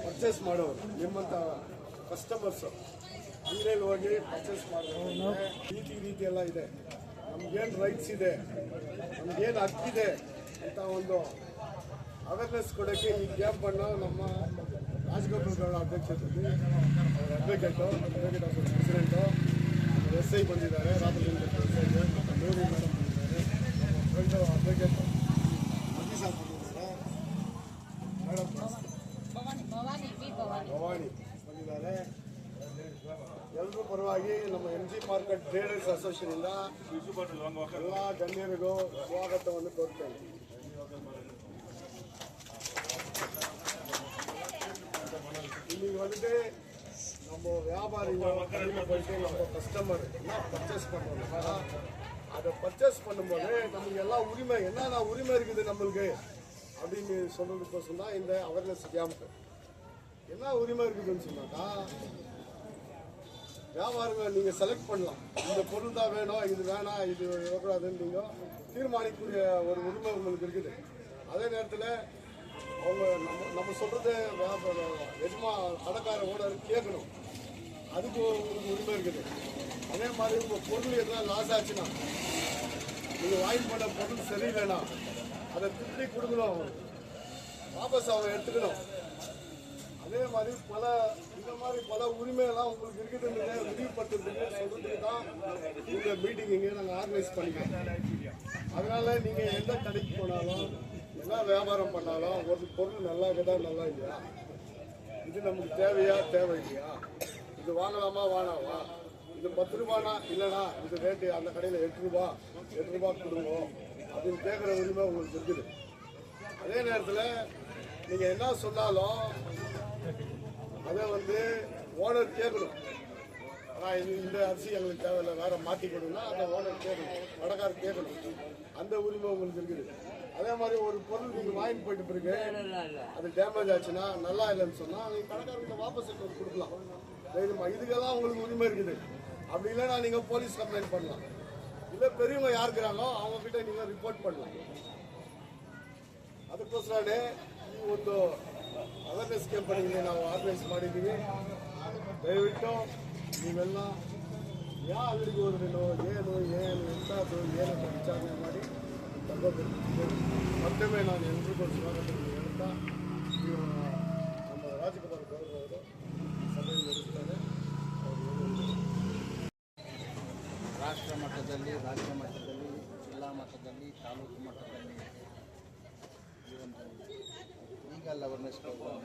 Purchase ಮಾಡೋರು ನಿಮ್ಮಂಥ customers ಅಂಗಡಿಯಲ್ಲಿ ಹೋಗಿ ಪರ್ಚೇಸ್ ಮಾಡಬೇಕು. ರೀತಿ ಎಲ್ಲ ಇದೆ, ನಮ್ಗೇನು ರೈಟ್ಸ್ ಇದೆ, ನಮ್ಗೇನು ಹಕ್ಕಿದೆ ಅಂತ ಒಂದು ಅವೇರ್ನೆಸ್ ಕೊಡೋಕ್ಕೆ ಈ ಕ್ಯಾಂಪನ್ನು ನಮ್ಮ ರಾಜಗೋಪಾಲಗೌಡ ಅಧ್ಯಕ್ಷತೆಯಲ್ಲಿ ಅಡ್ವೊಕೇಟು ಪ್ರೆಸಿಡೆಂಟು SI ಬಂದಿದ್ದಾರೆ, ರಾಮಲಿಂಗ SI ಮತ್ತು ಮೇರಿ ಮೇಡಮ್ ಬಂದಿದ್ದಾರೆ, ನಮ್ಮ ಫ್ರೆಂಡು ಅಡ್ವೊಕೇಟು ಸಾಬ್ ಬಂದಿದ್ದಾರೆ, ಮೇಡಮ್ ಭವಾನಿ ಬಂದಿದ್ದಾರೆ. ಎಲ್ಲರೂ ಪರವಾಗಿ ನಮ್ಮ MG ಮಾರ್ಕೆಟ್ ಟ್ರೇಡರ್ಸ್ ಅಸೋಸಿಯೇಷನಿಂದ ಎಲ್ಲ ಗಣ್ಯರಿಗೂ ಸ್ವಾಗತವನ್ನು ಕೋರ್ತೇನೆ. ಇಲ್ಲಿ வந்துட்டு நம்ம வியாபாரிகள் கடையில் போயிட்டு நம்ம கஸ்டமர் என்ன பர்ச்சேஸ் பண்ணுறோம்னா அதை பர்ச்சேஸ் பண்ணும்போது நமக்கு எல்லா உரிமை என்னென்ன உரிமை இருக்குது நம்மளுக்கு அப்படின்னு சொல்கிறதுக்கோசம் தான் இந்த அவேர்னஸ் கேம்ப். என்ன உரிமை இருக்குதுன்னு சொன்னாக்கா வியாபாரிகள் நீங்கள் செலக்ட் பண்ணலாம், இந்த பொருள் தான் வேணும், இது வேணாம், இது வரக்கூடாதுன்னு நீங்கள் தீர்மானிக்கக்கூடிய ஒரு உரிமை உங்களுக்கு இருக்குது. அதே நேரத்தில் அவங்க நம்ம சொல்கிறது எஜமா கடைக்கார ஓனர் கேட்கணும், அதுக்கு ஒரு உரிமை இருக்குது. அதே மாதிரி உங்கள் பொருள் எதனா லாஸ் ஆச்சுன்னா, நீங்கள் வாங்கி பண்ண பொருள் சரியில்லைன்னா அதை திருப்பி கொடுக்கணும், வாபஸ் அவங்க எடுத்துக்கணும். அதே மாதிரி இந்த மாதிரி பல உரிமையெல்லாம் உங்களுக்கு இருக்குதுன்னு விரிவுபடுத்துறதுக்கு சொல்கிறதுக்கு தான் இந்த மீட்டிங் இங்கே நாங்கள் ஆர்கனைஸ் பண்ணிக்கிறோம். அதனால் நீங்கள் எந்த கடைக்கு போனாலும் என்ன வியாபாரம் பண்ணாலும் ஒரு பொருள் நல்லா இருக்குதா நல்லா இல்லையா, இது நமக்கு தேவையா தேவை இல்லையா, இது வாங்கலாமா வானாவா, இது 10 ரூபானா இல்லைனா இது ரேட்டு அந்த கடையில் 8 ரூபா கொடுங்க அப்படின்னு கேட்குற உரிமை உங்களுக்கு இருக்குது. அதே நேரத்தில் நீங்கள் என்ன சொன்னாலும் அதை ஓனர் கேட்கணும். ஆனால் இந்த அரிசி எங்களுக்கு தேவையில்லை, வேறு மாற்றி கொடுங்கன்னா அந்த ஓனர் கேட்கணும், கடைக்காரர் கேட்கணும், அந்த உரிமை உங்களுக்கு இருக்குது. அதே மாதிரி ஒரு பொருள் நீங்கள் வாங்கிட்டு போயிட்டு பிறகு அது டேமேஜ் ஆச்சுன்னா நல்லா இல்லைன்னு சொன்னால் நீங்கள் கடைக்காரங்க வாபஸ் எடுத்து கொடுக்கலாம். இதுக்கெல்லாம் உங்களுக்கு உரிமை இருக்குது. அப்படி இல்லைன்னா நீங்கள் போலீஸ் கம்ப்ளைண்ட் பண்ணலாம், இல்லை பெரியவங்க யார் இருக்கிறாங்களோ அவங்கக்கிட்ட நீங்கள் ரிப்போர்ட் பண்ணலாம். ಅದಕ್ಕೋಸ್ಕರನೇ ಈ ಒಂದು ಅವೇರ್ನೆಸ್ ಕ್ಯಾಂಪನಿಗೆ ನಾವು ಆರ್ಗನೈಸ್ ಮಾಡಿದ್ದೀವಿ. ದಯವಿಟ್ಟು ನೀವೆಲ್ಲ ಯಾವ ಅಂಗಡಿಗೆ ಹೋದ್ರೂ ಏನು ಎಂಥದ್ದು ಏನಂತ ವಿಚಾರಣೆ ಮಾಡಿ ತಗೋಬೇಕು. ಮತ್ತೊಮ್ಮೆ ನಾನು ಎಲ್ರಿಗೂ ಸ್ವಾಗತವನ್ನು ಹೇಳ್ತಾ ನಮ್ಮ ರಾಜಗೋಪಾಲ್ ಗೌಡ ಅವರು ಸಭೆ ನಡೆಸ್ತಾರೆ. ರಾಷ್ಟ್ರ ಮಟ್ಟದಲ್ಲಿ, ರಾಜ್ಯ ಮಟ್ಟದಲ್ಲಿ, ಜಿಲ್ಲಾ ಮಟ್ಟದಲ್ಲಿ, ತಾಲೂಕು ಮಟ್ಟದಲ್ಲಿ ಈ ಒಂದು ಲೀಗಲ್ ಅವೇರ್ನೆಸ್ ಪ್ರೋಗ್ರಾಮ್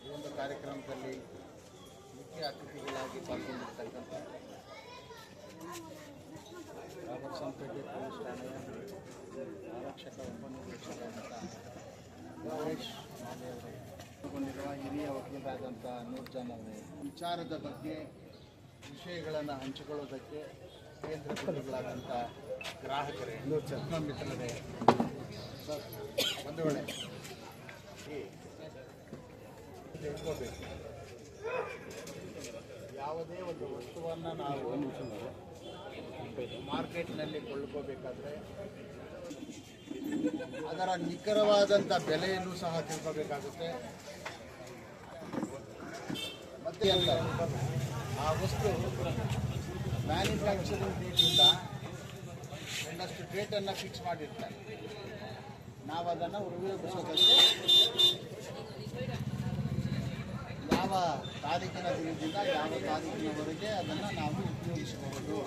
ಈ ಒಂದು ಕಾರ್ಯಕ್ರಮದಲ್ಲಿ ಮುಖ್ಯ ಅತಿಥಿಗಳಾಗಿ ಪಾಲ್ಗೊಂಡಿರ್ತಕ್ಕಂಥ ರಾಬರ್ಟ್ಸನ್ಪೇಟೆ ಪೊಲೀಸ್ ಠಾಣೆಯ ಆರಕ್ಷಕ ಉಪನಿರೀಕ್ಷಕರಾದಂಥ ಗಣೇಶ್ ಮಾಲೆಯವರು, ಪಾಲ್ಗೊಂಡಿರುವ ಹಿರಿಯ ವಕೀಲರಾದಂಥ ನೂರ್ಜಾನ್ ಅವರೇ, ವಿಚಾರದ ಬಗ್ಗೆ ವಿಷಯಗಳನ್ನು ಹಂಚಿಕೊಳ್ಳೋದಕ್ಕೆ ಕೇಂದ್ರ ಬಿಂದುಗಳಾದಂಥ ಗ್ರಾಹಕರೇ, ಮಿತ್ರರೇ, ಬಂಧುಗಳೇ, ತಿಳ್ಕೋಬೇಕು. ಯಾವುದೇ ಒಂದು ವಸ್ತುವನ್ನು ನಾವು ಮಾರ್ಕೆಟ್ನಲ್ಲಿ ಕೊಳ್ಳಕೋಬೇಕಾದ್ರೆ ಅದರ ನಿಖರವಾದಂಥ ಬೆಲೆಯನ್ನು ಸಹ ತಿಳ್ಕೋಬೇಕಾಗುತ್ತೆ. ಮತ್ತೆ ಆ ವಸ್ತು ಮ್ಯಾನುಫ್ಯಾಕ್ಚರಿಂಗ್ ಡೇಟಿಂದ ಒಂದಷ್ಟು ಡೇಟನ್ನು ಫಿಕ್ಸ್ ಮಾಡಿರ್ತಾರೆ. ನಾವು ಅದನ್ನು ಉಪಯೋಗಿಸೋದಕ್ಕೆ ಯಾವ ತಾರೀಕಿನ ದಿನದಿಂದ ಯಾವ ತಾರೀಕಿನವರೆಗೆ ಅದನ್ನು ನಾವು ಉಪಯೋಗಿಸಬಹುದು,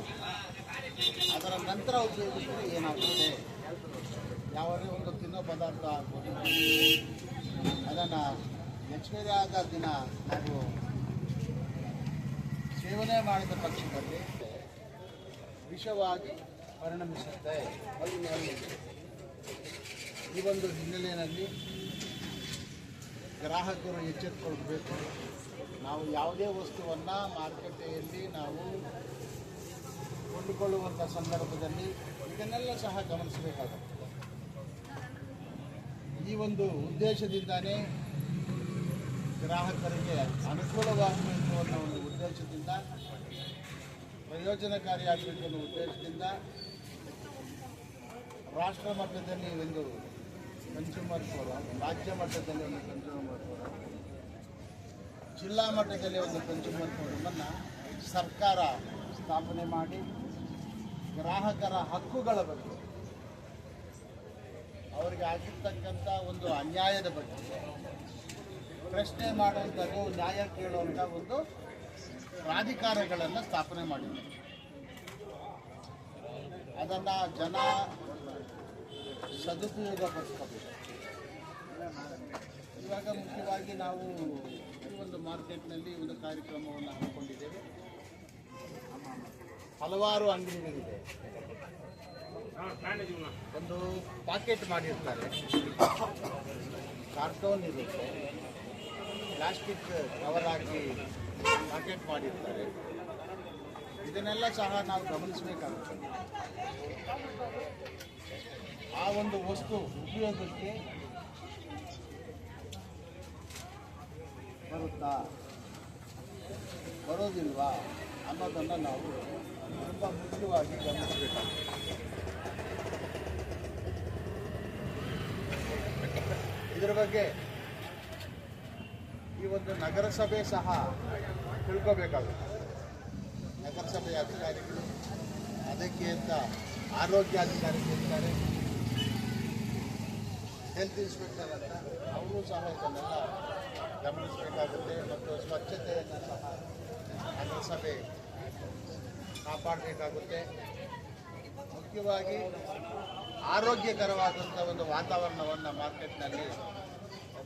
ಅದರ ನಂತರ ಉಪಯೋಗಿಸಿದರೆ ಏನಾಗುತ್ತೆ, ಯಾವುದೇ ಒಂದು ತಿನ್ನೋ ಪದಾರ್ಥ ಆಗ್ಬೋದು, ಅದನ್ನು ಎಕ್ಸ್ಪೈರಿ ಆದ ದಿನ ನಾವು ಸೇವನೆ ಮಾಡಿದ ಪಕ್ಷದಲ್ಲಿ ವಿಷವಾಗಿ ಪರಿಣಮಿಸುತ್ತೆ. ಈ ಒಂದು ಹಿನ್ನೆಲೆಯಲ್ಲಿ ಗ್ರಾಹಕರು ಎಚ್ಚೆತ್ತುಕೊಳ್ಬೇಕು. ನಾವು ಯಾವುದೇ ವಸ್ತುವನ್ನು ಮಾರುಕಟ್ಟೆಯಲ್ಲಿ ನಾವು ಕೊಂಡುಕೊಳ್ಳುವಂಥ ಸಂದರ್ಭದಲ್ಲಿ ಇದನ್ನೆಲ್ಲ ಸಹ ಗಮನಿಸಬೇಕಾಗುತ್ತೆ. ಈ ಒಂದು ಉದ್ದೇಶದಿಂದನೇ ಗ್ರಾಹಕರಿಗೆ ಅನುಕೂಲವಾಗಬೇಕು ಅನ್ನೋ ಒಂದು ಉದ್ದೇಶದಿಂದ, ಪ್ರಯೋಜನಕಾರಿಯಾಗಬೇಕು ಅನ್ನೋ ಉದ್ದೇಶದಿಂದ ರಾಷ್ಟ್ರ ಮಟ್ಟದಲ್ಲಿ ಒಂದು ಕನ್ಸ್ಯೂಮರ್ ಫೋರಮ್, ರಾಜ್ಯ ಮಟ್ಟದಲ್ಲಿ ಒಂದು ಕನ್ಸ್ಯೂಮರ್ ಫೋರಮ್, ಜಿಲ್ಲಾ ಮಟ್ಟದಲ್ಲಿ ಒಂದು ಕನ್ಸ್ಯೂಮರ್ ಫೋರಮನ್ನು ಸರ್ಕಾರ ಸ್ಥಾಪನೆ ಮಾಡಿ ಗ್ರಾಹಕರ ಹಕ್ಕುಗಳ ಬಗ್ಗೆ, ಅವರಿಗೆ ಆಗಿರ್ತಕ್ಕಂಥ ಒಂದು ಅನ್ಯಾಯದ ಬಗ್ಗೆ ಪ್ರಶ್ನೆ ಮಾಡುವಂಥದ್ದು, ನ್ಯಾಯ ಕೇಳುವಂಥ ಒಂದು ಪ್ರಾಧಿಕಾರಗಳನ್ನು ಸ್ಥಾಪನೆ ಮಾಡಿದೆ. ಅದನ್ನು ಜನ ಸದುಪಯೋಗಪಡಿಸ್ಕೋಬೇಕು. ಇವಾಗ ಮುಖ್ಯವಾಗಿ ನಾವು ಈ ಒಂದು ಮಾರ್ಕೆಟ್ನಲ್ಲಿ ಒಂದು ಕಾರ್ಯಕ್ರಮವನ್ನು ಹಮ್ಮಿಕೊಂಡಿದ್ದೇವೆ. ಹಲವಾರು ಅಂಗಡಿಗಳಿದೆ. ಒಂದು ಪಾಕೆಟ್ ಮಾಡಿರ್ತಾರೆ, ಕಾರ್ಟೂನ್ ಇರುತ್ತೆ, ಪ್ಲಾಸ್ಟಿಕ್ ಕವರ್ ಹಾಕಿ ಪಾಕೆಟ್ ಮಾಡಿರ್ತಾರೆ. ಇದನ್ನೆಲ್ಲ ಸಹ ನಾವು ಗಮನಿಸಬೇಕಾಗುತ್ತೆ. ಆ ಒಂದು ವಸ್ತು ಉಪಯೋಗಕ್ಕೆ ಬರುತ್ತಾ ಬರೋದಿಲ್ವಾ ಅನ್ನೋದನ್ನು ನಾವು ತುಂಬ ಮುಖ್ಯವಾಗಿ ಗಮನಿಸಬೇಕಾಗುತ್ತೆ. ಇದರ ಬಗ್ಗೆ ಈ ಒಂದು ನಗರಸಭೆ ಸಹ ತಿಳ್ಕೋಬೇಕಾಗುತ್ತೆ. ನಗರಸಭೆಯ ಅಧಿಕಾರಿಗಳು ಅದಕ್ಕೆ ಅಂತ ಆರೋಗ್ಯಾಧಿಕಾರಿಗಳಿರ್ತಾರೆ, ಹೆಲ್ತ್ ಇನ್ಸ್ಪೆಕ್ಟರ್ ಅಂತ ಅವರು ಸಹ ಇದನ್ನೆಲ್ಲ ಗಮನಿಸಬೇಕಾಗುತ್ತೆ. ಮತ್ತು ಸ್ವಚ್ಛತೆಯನ್ನು ಸಹ ನಗರಸಭೆ ಕಾಪಾಡಬೇಕಾಗುತ್ತೆ. ಮುಖ್ಯವಾಗಿ ಆರೋಗ್ಯಕರವಾದಂಥ ಒಂದು ವಾತಾವರಣವನ್ನು ಮಾರ್ಕೆಟ್ನಲ್ಲಿ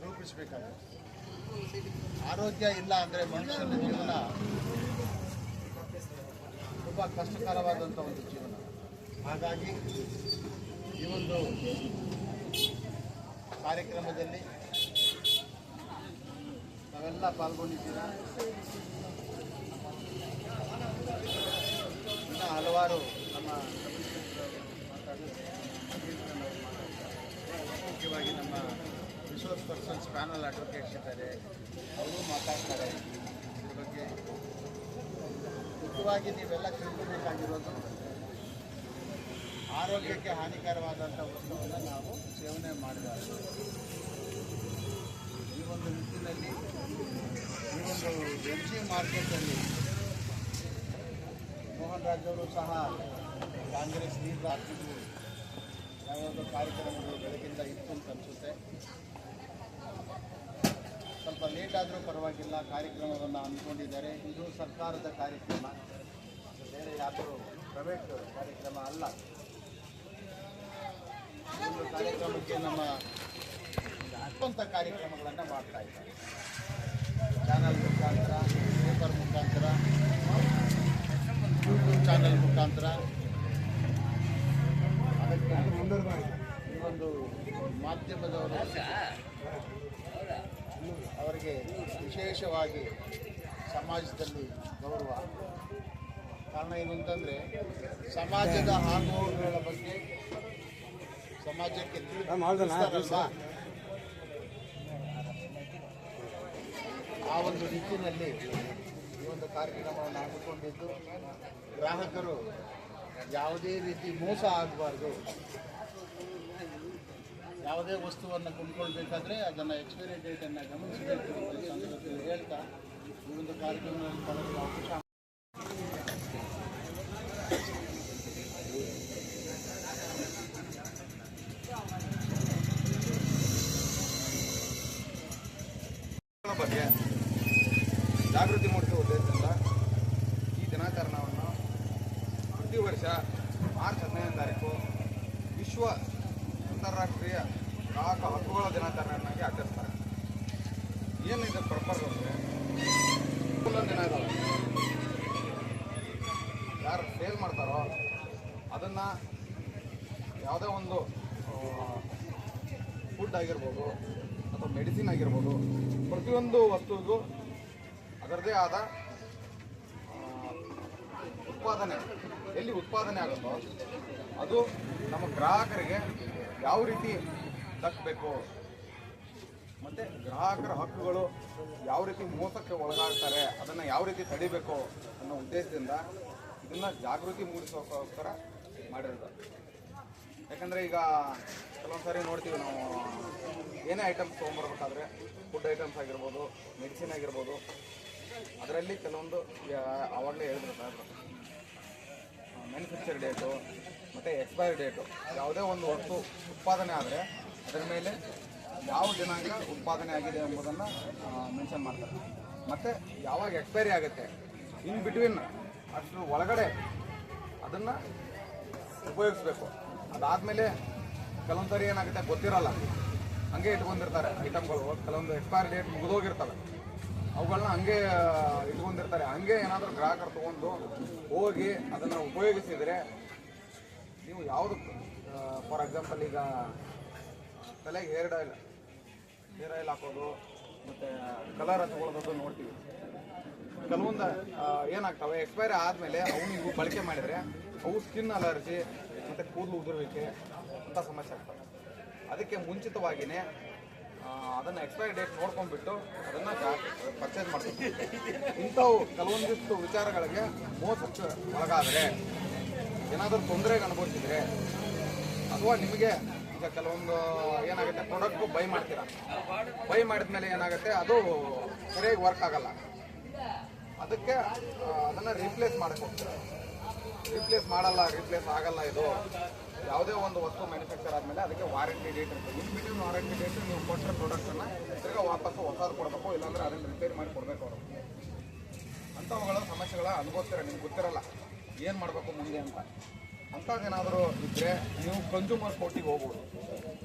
ರೂಪಿಸಬೇಕಾಗುತ್ತೆ. ಆರೋಗ್ಯ ಇಲ್ಲ ಅಂದರೆ ಮನುಷ್ಯನ ಜೀವನ ತುಂಬ ಕಷ್ಟಕರವಾದಂಥ ಒಂದು ಜೀವನ. ಹಾಗಾಗಿ ಈ ಒಂದು ಕಾರ್ಯಕ್ರಮದಲ್ಲಿ ನಾವೆಲ್ಲ ಪಾಲ್ಗೊಂಡಿದ್ದೀರಾ. ಇನ್ನು ಹಲವಾರು ನಮ್ಮ ಮುಖ್ಯವಾಗಿ ನಮ್ಮ ರಿಸೋರ್ಸ್ ಪರ್ಸನ್ಸ್ ಪ್ಯಾನಲ್ ಅಡ್ವೊಕೇಟ್ಸ್ ಇದ್ದಾರೆ, ಅವರು ಮಾತಾಡ್ತಾರೆ. ಇದ್ರ ಬಗ್ಗೆ ಮುಖ್ಯವಾಗಿ ನೀವೆಲ್ಲ ತಿಳ್ಕೊಬೇಕಾಗಿರೋದು, ಆರೋಗ್ಯಕ್ಕೆ ಹಾನಿಕರವಾದಂಥ ವಸ್ತುವನ್ನು ನಾವು ಸೇವನೆ ಮಾಡಬಾರ್ದು. ಈ ಒಂದು ನಿಟ್ಟಿನಲ್ಲಿ ಈ ಒಂದು MG ಮಾರ್ಕೆಟಲ್ಲಿ ಮೋಹನ್ ರಾಜ್ ಅವರು ಸಹ ಕಾಂಗ್ರೆಸ್ ಲೀಡರ್ ಆಗ್ತಿದ್ದು ಯಾವ್ಯಾವುದೋ ಕಾರ್ಯಕ್ರಮಗಳು ಬೆಳಗಿಂದ ಇತ್ತು ಅಂತ ಅನಿಸುತ್ತೆ. ಸ್ವಲ್ಪ ಲೇಟ್ ಆದರೂ ಪರವಾಗಿಲ್ಲ, ಕಾರ್ಯಕ್ರಮವನ್ನು ಹಮ್ಮಿಕೊಂಡಿದ್ದಾರೆ. ಇದು ಸರ್ಕಾರದ ಕಾರ್ಯಕ್ರಮ, ಬೇರೆ ಯಾದರೂ ಪ್ರೈವೇಟ್ ಕಾರ್ಯಕ್ರಮ ಅಲ್ಲ. ಒಂದು ಕಾರ್ಯಕ್ರಮಕ್ಕೆ ನಮ್ಮ ಸ್ವಂತ ಕಾರ್ಯಕ್ರಮಗಳನ್ನು ಮಾಡ್ತಾ ಇದ್ದಾರೆ. ಚಾನಲ್ ಮುಖಾಂತರ, ಪೇಪರ್ ಮುಖಾಂತರ, ಯೂಟ್ಯೂಬ್ ಚಾನಲ್ ಮುಖಾಂತರ ಅದಕ್ಕೆ ಈ ಒಂದು ಮಾಧ್ಯಮದವರು ಅವರಿಗೆ ವಿಶೇಷವಾಗಿ ಸಮಾಜದಲ್ಲಿ ಗೌರವ. ಕಾರಣ ಏನು ಅಂತಂದರೆ, ಸಮಾಜದ ಆಗುಹೋಗುಗಳ ಬಗ್ಗೆ ಸಮಾಜಕ್ಕೆ ತಿಳಿಸ್ತಾರಲ್ವಾ, ಆ ಒಂದು ನಿಟ್ಟಿನಲ್ಲಿ ಈ ಒಂದು ಕಾರ್ಯಕ್ರಮವನ್ನು ಹಮ್ಮಿಕೊಂಡಿದ್ದು, ಗ್ರಾಹಕರು ಯಾವುದೇ ರೀತಿ ಮೋಸ ಆಗಬಾರ್ದು. ಯಾವುದೇ ವಸ್ತುವನ್ನು ಕೊಂಡ್ಕೊಳ್ಬೇಕಾದ್ರೆ ಅದನ್ನು ಎಕ್ಸ್ಪೈರಿ ಡೇಟನ್ನು ಗಮನಿಸಬೇಕು ಅಂತ ಸಂದರ್ಭದಲ್ಲಿ ಹೇಳ್ತಾ ಈ ಒಂದು ಕಾರ್ಯಕ್ರಮದಲ್ಲಿ ಪಾಲ್ಗೊಳ್ಳುವ ಅವಕಾಶ ಬಗ್ಗೆ ಜಾಗೃತಿ ಮೂಡಿಸುವ ಉದ್ದೇಶದಿಂದ ಈ ದಿನಾಚರಣೆಯನ್ನು ಪ್ರತಿ ವರ್ಷ ಮಾರ್ಚ್ 15ನೇ ತಾರೀಕು ವಿಶ್ವ ಅಂತಾರಾಷ್ಟ್ರೀಯ ಗ್ರಾಹಕ ಹಕ್ಕುಗಳ ದಿನಾಚರಣೆಯನ್ನಾಗಿ ಆಚರಿಸ್ತಾರೆ. ಏನಿದೆ ಪರ್ಪಸ್ ಅಂದರೆ, ಒಂದೊಂದು ದಿನ ಇದಾವೆ, ಯಾರು ಸೇಲ್ ಮಾಡ್ತಾರೋ ಅದನ್ನು ಯಾವುದೇ ಒಂದು ಫುಡ್ ಆಗಿರ್ಬೋದು ಅಥವಾ ಮೆಡಿಸಿನ್ ಆಗಿರ್ಬೋದು, ಪ್ರತಿಯೊಂದು ವಸ್ತುವಿಗೂ ಅದರದೇ ಆದ ಉತ್ಪಾದನೆ ಎಲ್ಲಿ ಉತ್ಪಾದನೆ ಆಗುತ್ತೋ ಅದು ನಮ್ಮ ಗ್ರಾಹಕರಿಗೆ ಯಾವ ರೀತಿ ದಕ್ಕಬೇಕು, ಮತ್ತು ಗ್ರಾಹಕರ ಹಕ್ಕುಗಳು ಯಾವ ರೀತಿ ಮೋಸಕ್ಕೆ ಒಳಗಾಗ್ತಾರೆ ಅದನ್ನು ಯಾವ ರೀತಿ ತಡಿಬೇಕು ಅನ್ನೋ ಉದ್ದೇಶದಿಂದ ಇದನ್ನು ಜಾಗೃತಿ ಮೂಡಿಸೋಕ್ಕೋಸ್ಕರ ಮಾಡಿರೋದು. ಯಾಕಂದರೆ ಈಗ ಕೆಲವೊಂದು ಸಾರಿ ನೋಡ್ತೀವಿ ನಾವು ಏನೇ ಐಟಮ್ಸ್ ತೊಗೊಂಬರ್ಬೇಕಾದ್ರೆ ಫುಡ್ ಐಟಮ್ಸ್ ಆಗಿರ್ಬೋದು, ಮೆಡಿಸಿನ್ ಆಗಿರ್ಬೋದು, ಅದರಲ್ಲಿ ಕೆಲವೊಂದು ಆವಾಗಲೇ ಹೇಳಿದ್ರು ಮ್ಯಾನುಫ್ಯಾಕ್ಚರ್ ಡೇಟು ಮತ್ತು ಎಕ್ಸ್ಪೈರಿ ಡೇಟು, ಯಾವುದೇ ಒಂದು ವಸ್ತು ಉತ್ಪಾದನೆ ಆದರೆ ಅದರ ಮೇಲೆ ಯಾವ ದಿನಾಂಕ ಉತ್ಪಾದನೆ ಆಗಿದೆ ಎಂಬುದನ್ನು ಮೆನ್ಷನ್ ಮಾಡ್ತಾರೆ. ಮತ್ತು ಯಾವಾಗ ಎಕ್ಸ್ಪೈರಿ ಆಗುತ್ತೆ ಇನ್ ಬಿಟ್ವೀನ್ ಅಷ್ಟರ ಒಳಗಡೆ ಅದನ್ನು ಉಪಯೋಗಿಸ್ಬೇಕು. ಅದಾದಮೇಲೆ ಕೆಲವೊಂದು ಸರಿ ಏನಾಗುತ್ತೆ ಗೊತ್ತಿರಲ್ಲ, ಹಂಗೆ ಇಟ್ಕೊಂಡಿರ್ತಾರೆ ಐಟಮ್ಗಳು. ಕೆಲವೊಂದು ಎಕ್ಸ್ಪೈರಿ ಡೇಟ್ ಮುಗಿದೋಗಿರ್ತವೆ, ಅವುಗಳನ್ನ ಹಂಗೆ ಇಟ್ಕೊಂಡಿರ್ತಾರೆ. ಹಂಗೆ ಏನಾದರೂ ಗ್ರಾಹಕರು ತೊಗೊಂಡು ಹೋಗಿ ಅದನ್ನು ಉಪಯೋಗಿಸಿದರೆ ನೀವು ಯಾವುದು, ಫಾರ್ ಎಕ್ಸಾಂಪಲ್ ಈಗ ತಲೆಗೆ ಹೇರ್ ಆಯಿಲ್ ಹಾಕೋದು ಮತ್ತು ಕಲರ್ ಹಚ್ಕೊಳ್ಳೋದು ನೋಡ್ತೀವಿ. ಕೆಲವೊಂದು ಏನಾಗ್ತವೆ ಎಕ್ಸ್ಪೈರಿ ಆದಮೇಲೆ ಅವು ನೀವು ಬಳಕೆ ಮಾಡಿದರೆ ಅವು ಸ್ಕಿನ್ ಅಲರ್ಜಿ ಮತ್ತು ಕೂದಲು ಉದುರುವಿಕೆ ಅಂತ ಸಮಸ್ಯೆ ಆಗ್ತವೆ. ಅದಕ್ಕೆ ಮುಂಚಿತವಾಗಿಯೇ ಅದನ್ನು ಎಕ್ಸ್ಪೈರಿ ಡೇಟ್ ನೋಡ್ಕೊಂಡ್ಬಿಟ್ಟು ಅದನ್ನು ಪರ್ಚೇಸ್ ಮಾಡ್ತೀವಿ. ಇಂಥವು ಕೆಲವೊಂದಿಷ್ಟು ವಿಚಾರಗಳಿಗೆ ಮೋಸಕ್ಕೆ ಒಳಗಾದರೆ, ಏನಾದರೂ ತೊಂದರೆಗೆ ಅನುಭವಿಸಿದರೆ, ಅಥವಾ ನಿಮಗೆ ಈಗ ಕೆಲವೊಂದು ಏನಾಗುತ್ತೆ ಪ್ರಾಡಕ್ಟು ಬೈ ಮಾಡ್ತೀರಾ, ಬೈ ಮಾಡಿದ ಮೇಲೆ ಏನಾಗುತ್ತೆ ಅದು ಸರಿಯಾಗಿ ವರ್ಕ್ ಆಗಲ್ಲ, ಅದಕ್ಕೆ ಅದನ್ನು ರೀಪ್ಲೇಸ್ ಮಾಡಕ್ಕೆ ಹೋಗ್ತೀರಾ. ರೀಪ್ಲೇಸ್ ಆಗಲ್ಲ. ಇದು ಯಾವುದೇ ಒಂದು ವಸ್ತು ಮ್ಯಾನುಫ್ಯಾಕ್ಚರ್ ಆದಮೇಲೆ ಅದಕ್ಕೆ ವಾರಂಟಿ ಡೇಟ್ ಇರ್ತದೆ. ಇನ್ ಬಿಟ್ವೀನ್ ವಾರಂಟಿ ಡೇಟ್ ನೀವು ಕೊಟ್ಟರೆ ಪ್ರಾಡಕ್ಟನ್ನು ತಿರ್ಗಾ ವಾಪಸ್ಸು ಹೊಸದು ಕೊಡಬೇಕು, ಇಲ್ಲಾಂದರೆ ಅದನ್ನು ರಿಪೇರಿ ಮಾಡಿ ಕೊಡಬೇಕು ಅವರು. ಅಂಥವುಗಳ ಸಮಸ್ಯೆಗಳ ಅನುಭವಿಸ್ತೀರ, ನಿಮ್ಗೆ ಗೊತ್ತಿರಲ್ಲ ಏನು ಮಾಡಬೇಕು ಮುಂದೆ ಅಂತ. ಅಂಥದ್ದೇನಾದರೂ ಇದ್ದರೆ ನೀವು ಕನ್ಸ್ಯೂಮರ್ ಕೋರ್ಟಿಗೆ ಹೋಗ್ಬೋದು.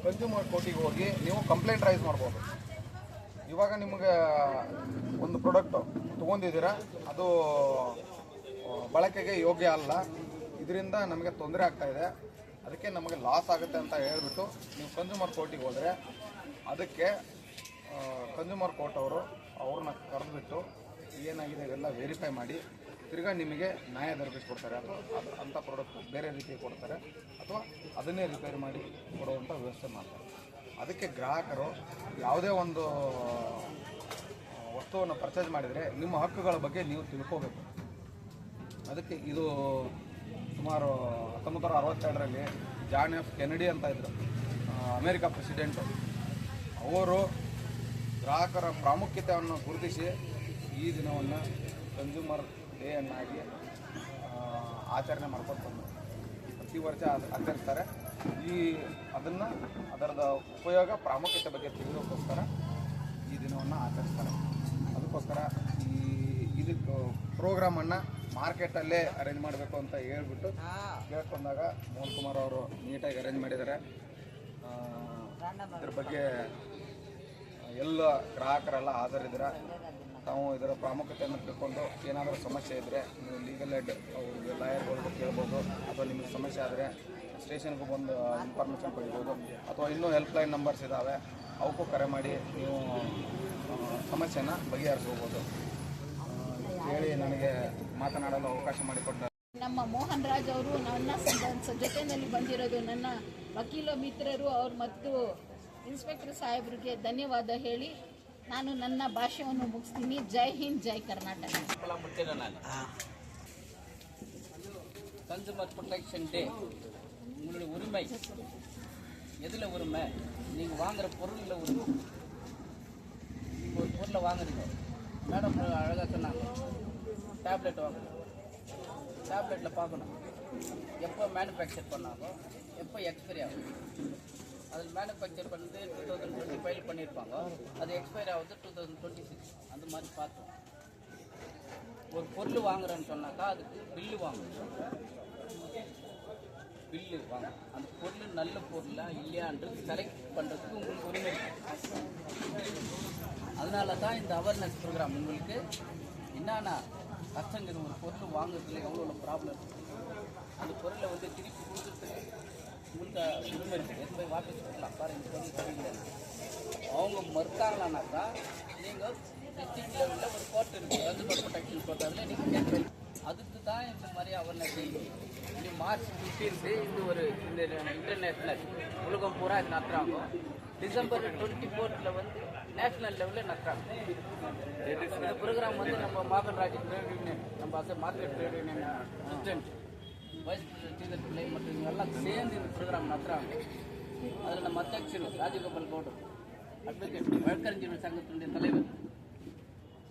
ಕನ್ಸ್ಯೂಮರ್ ಕೋರ್ಟಿಗೆ ಹೋಗಿ ನೀವು ಕಂಪ್ಲೇಂಟ್ ರೈಸ್ ಮಾಡ್ಬೋದು. ಇವಾಗ ನಿಮಗೆ ಒಂದು ಪ್ರಾಡಕ್ಟು ತೊಗೊಂಡಿದ್ದೀರಾ, ಅದು ಬಳಕೆಗೆ ಯೋಗ್ಯ ಅಲ್ಲ, ಇದರಿಂದ ನಮಗೆ ತೊಂದರೆ ಆಗ್ತಾಯಿದೆ, ಅದಕ್ಕೆ ನಮಗೆ ಲಾಸ್ ಆಗುತ್ತೆ ಅಂತ ಹೇಳ್ಬಿಟ್ಟು ನೀವು ಕನ್ಸ್ಯೂಮರ್ ಕೋರ್ಟಿಗೆ ಹೋದರೆ ಅದಕ್ಕೆ ಕನ್ಸ್ಯೂಮರ್ ಕೋರ್ಟ್ ಅವರು ಅವ್ರನ್ನ ಕರೆದುಬಿಟ್ಟು ಏನಾಗಿದೆ ಇವೆಲ್ಲ ವೆರಿಫೈ ಮಾಡಿ ತಿರ್ಗಾ ನಿಮಗೆ ನ್ಯಾಯ ದೊರಕಿಸ್ಕೊಡ್ತಾರೆ. ಅಥವಾ ಅಂಥ ಪ್ರಾಡಕ್ಟ್ ಬೇರೆ ರೀತಿ ಕೊಡ್ತಾರೆ, ಅಥವಾ ಅದನ್ನೇ ರಿಪೇರಿ ಮಾಡಿ ಕೊಡುವಂಥ ವ್ಯವಸ್ಥೆ ಮಾಡ್ತಾರೆ. ಅದಕ್ಕೆ ಗ್ರಾಹಕರು ಯಾವುದೇ ಒಂದು ವಸ್ತುವನ್ನು ಪರ್ಚೇಸ್ ಮಾಡಿದರೆ ನಿಮ್ಮ ಹಕ್ಕುಗಳ ಬಗ್ಗೆ ನೀವು ತಿಳ್ಕೋಬೇಕು. ಅದಕ್ಕೆ ಇದು ಸುಮಾರು 1962ರಲ್ಲಿ ಜಾನ್ ಎಫ್ ಕೆನಡಿ ಅಂತ ಇದ್ದರು, ಅಮೇರಿಕಾ ಪ್ರೆಸಿಡೆಂಟು. ಅವರು ಗ್ರಾಹಕರ ಪ್ರಾಮುಖ್ಯತೆಯನ್ನು ಗುರುತಿಸಿ ಈ ದಿನವನ್ನು ಕನ್ಸ್ಯೂಮರ್ ಡೇ ಅನ್ನಾಗಿ ಆಚರಣೆ ಮಾಡ್ಕೊಂಡು ಬಂದರು. ಪ್ರತಿ ವರ್ಷ ಆಚರಿಸ್ತಾರೆ. ಅದರದ ಉಪಯೋಗ ಪ್ರಾಮುಖ್ಯತೆ ಬಗ್ಗೆ ತಿಳಿಯೋಕ್ಕೋಸ್ಕರ ಈ ದಿನವನ್ನು ಆಚರಿಸ್ತಾರೆ. ಅದಕ್ಕೋಸ್ಕರ ಇದಕ್ಕೆ ಪ್ರೋಗ್ರಾಮನ್ನು ಮಾರ್ಕೆಟಲ್ಲೇ ಅರೇಂಜ್ ಮಾಡಬೇಕು ಅಂತ ಹೇಳ್ಬಿಟ್ಟು ಕೇಳ್ಕೊಂಡಾಗ ಮೋಹನ್ ಕುಮಾರ್ ಅವರು ನೀಟಾಗಿ ಅರೇಂಜ್ ಮಾಡಿದ್ದಾರೆ. ಇದ್ರ ಬಗ್ಗೆ ಎಲ್ಲ ಗ್ರಾಹಕರೆಲ್ಲ ಹಾಜರಿದ್ದೀರ. ತಾವು ಇದರ ಪ್ರಾಮುಖ್ಯತೆಯನ್ನು ತಿಳ್ಕೊಂಡು ಏನಾದರೂ ಸಮಸ್ಯೆ ಇದ್ದರೆ ನೀವು ಲೀಗಲ್ ಹೆಡ್ ಅವ್ರಿಗೆ ಲಾಯರ್ಗಳಿಗೆ ಕೇಳ್ಬೋದು, ಅಥವಾ ನಿಮಗೆ ಸಮಸ್ಯೆ ಆದರೆ ಸ್ಟೇಷನ್ಗೂ ಬಂದು ಇನ್ಫಾರ್ಮೇಷನ್ ಪಡಿಬೋದು, ಅಥವಾ ಇನ್ನೂ ಹೆಲ್ಪ್ಲೈನ್ ನಂಬರ್ಸ್ ಇದ್ದಾವೆ, ಅವಕ್ಕೂ ಕರೆ ಮಾಡಿ ನೀವು ಸಮಸ್ಯೆನ ಬಗೆಹರಿಸ್ಕೋಬೋದು ಹೇಳಿ ನನಗೆ ಮಾತನಾಡಲು ಅವಕಾಶ ಮಾಡಿಕೊಟ್ಟ ನಮ್ಮ ಮೋಹನ್ ರಾಜ್ ಅವರು ನನ್ನ ಜೊತೆಯಲ್ಲಿ ಬಂದಿರೋದು ನನ್ನ ವಕೀಲ ಮಿತ್ರರು ಅವರು ಮತ್ತು ಇನ್ಸ್ಪೆಕ್ಟರ್ ಸಾಹೇಬ್ರಿಗೆ ಧನ್ಯವಾದ ಹೇಳಿ ನಾನು ನನ್ನ ಭಾಷೆಯನ್ನು ಮುಗಿಸ್ತೀನಿ. ಜೈ ಹಿಂದ್, ಜೈ ಕರ್ನಾಟಕ. கன்சூமர் ப்ரொடெக்ஷன் டே உங்களுடைய உரிமை எதில் உரிமை? நீங்கள் வாங்குகிற பொருளில் உரிமை. நீங்கள் ஒரு பொருளை வாங்குறீங்க, மேடம் அழகாக சொன்னாங்க, டேப்லெட் வாங்கணும். டேப்லெட்டில் பார்க்கணும் எப்போ மேனுஃபேக்சர் பண்ணாங்க, எப்போ எக்ஸ்பைரி ஆகும். அதில் மேனுஃபேக்சர் பண்ணி 2025 பண்ணியிருப்பாங்க, அது எக்ஸ்பைரி ஆகுது 2026. அந்த மாதிரி பார்த்தோம். ஒரு பொருள் வாங்குறேன்னு சொன்னாக்கா அதுக்கு பில்லு வாங்கணும். பில்லு வாங்க, அந்த பொருள் நல்ல பொருளா இல்லையான்றது செலக்ட் பண்ணுறதுக்கு உங்களுக்கு உரிமை இருக்குது. அதனால தான் இந்த அவேர்னஸ் ப்ரோக்ராம். உங்களுக்கு என்னென்னா கஷ்டங்கிற ஒரு பொருள் வாங்குறதுல எவ்வளோ ப்ராப்ளம் இருக்குது, அந்த பொருளை வந்து திருப்பி கொடுக்குறதுக்கு உங்களுக்கு உரிமை இருக்குது. எது போய் வாபஸ் கொடுக்கலாம், பாரு இந்த பொருள் சரியில்லை. அவங்க மறுத்தாங்களானாக்கா நீங்கள் டிஸ்ட்ரிக்ட் லெவலில் ஒரு கோர்ட் இருக்குது, கன்சூமர் ப்ரொடெக்ஷன் கோர்ட், அதில் நீங்கள் கேட்க. அதுக்கு தான் இந்த மாதிரி அவேர்னஸ் செய்யுங்க. இது மார்ச் 15 இது ஒரு இந்த இன்டர்நேஷ்னல் உலகம் பூரா இது நடத்துகிறாங்க. டிசம்பர் 24 வந்து நேஷ்னல் லெவலில் நடத்துகிறாங்க. இந்த ப்ரோக்ராம் வந்து நம்ம மோகன் ராஜ் ட்ரேட் யூனியன், நம்ம market trade union president, vice president Sridhar பிள்ளை மற்றும் எல்லாம் சேர்ந்து இந்த ப்ரோக்ராம் நடத்துகிறாங்க. அதில் நம்ம அத்தியட்சர் ராஜகோபால் கவுடர் அட்வொகேட் வழக்கறிஞர்கள் சங்கத்தினுடைய தலைவர்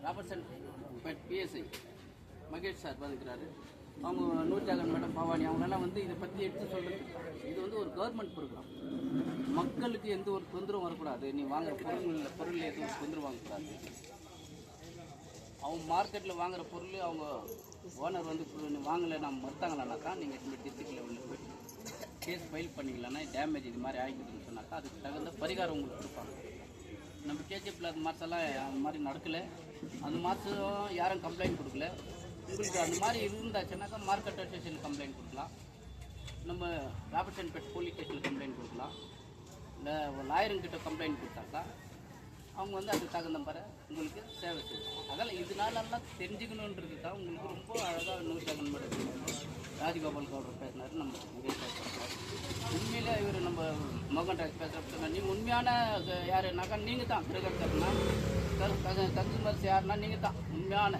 ராபர்ட்சன் PSI மகேஷ் சார் வந்துக்கிறாரு. அவங்க நூர்ஜாகன் மேடம், பவானி அவங்களெல்லாம் வந்து இதை பற்றி எடுத்து சொல்கிறது. இது வந்து ஒரு கவர்மெண்ட் ப்ரோக்ராம். மக்களுக்கு எந்த ஒரு தொந்தரவும் வரக்கூடாது. நீ வாங்குற பொருள் எதுவும் ஒரு தொந்தரவு வாங்கக்கூடாது. அவங்க மார்க்கெட்டில் வாங்குற பொருள் அவங்க ஓனர் வந்து வாங்கலை நம்ம மறுத்தாங்களானாக்கா நீங்கள் இந்த டிஸ்ட்ரிக்ட் லெவலில் போய் கேஸ் ஃபைல் பண்ணிக்கலாம்னா டேமேஜ் இது மாதிரி ஆகிக்குதுன்னு சொன்னாக்கா அதுக்கு தகுந்த பரிகாரம் உங்களுக்கு கொடுப்பாங்க. நம்ம கேஜிஎஃப்பில் அது மாதம்லாம் அந்த மாதிரி நடக்கலை. அந்த மாதம் யாரும் கம்ப்ளைண்ட் கொடுக்கல. உங்களுக்கு அந்த மாதிரி இருந்தாச்சுன்னாக்கா மார்க்கெட் அசோசியேஷன் கம்ப்ளைண்ட் கொடுக்கலாம், நம்ம ராபர்ட்சன்பேட் போலீஸ் ஸ்டேஷனில் கம்ப்ளைண்ட் கொடுக்கலாம், இல்லை லாயருங்கிட்ட கம்ப்ளைண்ட் கொடுத்தாக்கா அவங்க வந்து அதுக்கு தகுந்த மாதிரி உங்களுக்கு சேவை செய்யும். அதெல்லாம் இதனாலெல்லாம் தெரிஞ்சுக்கணுன்றது தான் உங்களுக்கு ரொம்ப அழகாக நூர்ஜாகன் மேடம், ராஜகோபால் கவுடர் பேசினார், நம்ம பேசுகிறார். உண்மையிலே இவர் நம்ம மோகன் ராஜ் பேசுகிறப்ப நீங்கள் உண்மையான யாருனாக்கா நீங்கள் தான் கிரகர்னா கன்சூமர்ஸ் யாருன்னா நீங்கள் தான் உண்மையான.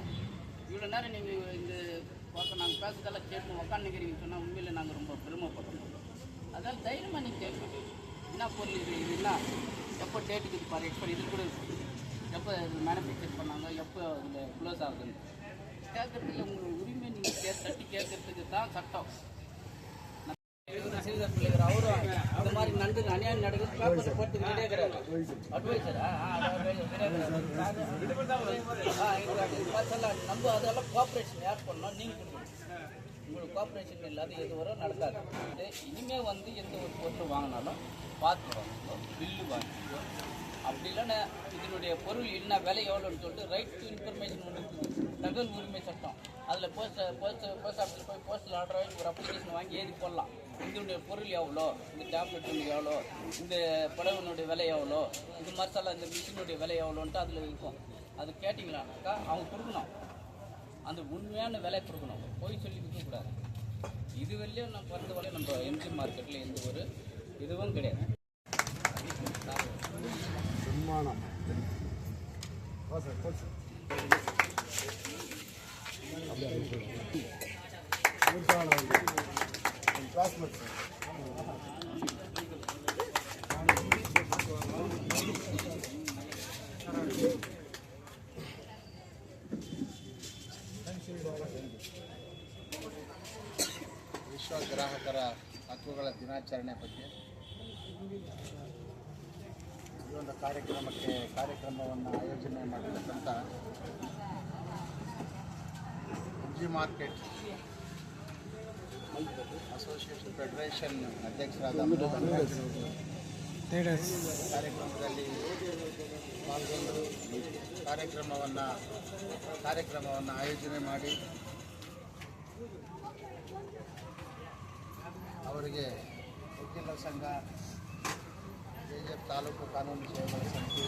இவ்வளோ நேரம் நீங்கள் இந்த நாங்கள் பேசுறதெல்லாம் கேட்டு உக்காந்துக்கிறீங்கன்னு சொன்னால் உண்மையில் நாங்கள் ரொம்ப பெருமைப்படுறோம். அதால் தைரியமாக நீங்கள் கேட்கணும். என்ன பொருள் இது என்ன எப்போ டேட்டுக்கு இது பாரு எக்ஸ்பைரி இது கூட இருக்குது, எப்போ இது மேனுஃபேக்சர் பண்ணாங்க, எப்போ இதில் க்ளோஸ் ஆகுதுன்னு கேட்குறதுக்கு உங்கள் உரிமை நீங்கள் தட்டி கேட்குறதுக்கு தான் சட்டம். ஸ்ரீதர் பிள்ளைவர் அவரும் இந்த மாதிரி நடந்து அநியாயம் நடக்குது பேப்பர் போட்டு கிடையாது அட்வைசரா நம்ம அதெல்லாம் கோஆப்ரேஷன் யார் பண்ணோம் நீங்கள் கொடுக்கணும். உங்களுக்கு கோஆப்ரேஷன் இல்லாத எது வரும் நடக்காது. இனிமேல் வந்து எந்த ஒரு பொருள் வாங்கினாலும் பார்த்து வாங்கிக்கோ, பில்லு வாங்கிக்கோ. அப்படி இல்லைன்னா இதனுடைய பொருள் என்ன விலை எவ்வளோன்னு சொல்லிட்டு ரைட் டு இன்ஃபர்மேஷன் ஒன்று இருக்குது, தகவல் உரிமை சட்டம். அதில் போஸ்ட் ஆஃபீஸில் போய் போஸ்டல் ஆர்டர் வாங்கி ஒரு அப்ளிகேஷன் வாங்கி எழுதி போடலாம். இதனுடைய பொருள் எவ்வளோ, இந்த டேப்லெட் எவ்வளோ, இந்த புடவனுடைய விலை எவ்வளோ, இது மசாலா இந்த மிஷினுடைய விலை எவ்வளோன்ட்டு அதில் இருக்கும். அது கேட்டிங்களானாக்கா அவங்க கொடுக்கணும், அந்த உண்மையான விலை கொடுக்கணும், போய் சொல்லி கொடுக்கக்கூடாது. இது வெளியும் நான் பிறந்த வரையும் நம்ம எம்ஜி மார்க்கெட்டில் எந்த ஒரு இதுவும் கிடையாது. ವಿಶ್ವ ಗ್ರಾಹಕರ ಹಕ್ಕುಗಳ ದಿನಾಚರಣೆ ಬಗ್ಗೆ ಈ ಒಂದು ಕಾರ್ಯಕ್ರಮವನ್ನು ಆಯೋಜನೆ ಮಾಡಿರ್ತಕ್ಕಂಥ ಎಂಜಿ ಮಾರ್ಕೆಟ್ ಅಸೋಸಿಯೇಷನ್ ಫೆಡರೇಷನ್ ಅಧ್ಯಕ್ಷರಾದ ಕಾರ್ಯಕ್ರಮದಲ್ಲಿ ಪಾಲ್ಗೊಂಡು ಕಾರ್ಯಕ್ರಮವನ್ನು ಆಯೋಜನೆ ಮಾಡಿ ಅವರಿಗೆ ವಕೀಲರ ಸಂಘ, ಕೆಜಿಎಫ್ ತಾಲೂಕು ಕಾನೂನು ಸೇವೆಗಳ ಸಮಿತಿ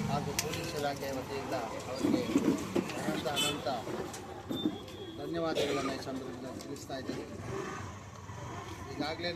ಹಾಗೂ ಪೊಲೀಸ್ ಇಲಾಖೆಯ ವತಿಯಿಂದ ಅವರಿಗೆ ಅನಂತ ಧನ್ಯವಾದಗಳನ್ನು ಈ ಸಂದರ್ಭದಲ್ಲಿ ತಿಳಿಸ್ತಾ ಇದ್ದೀನಿ. ಈಗಾಗಲೇ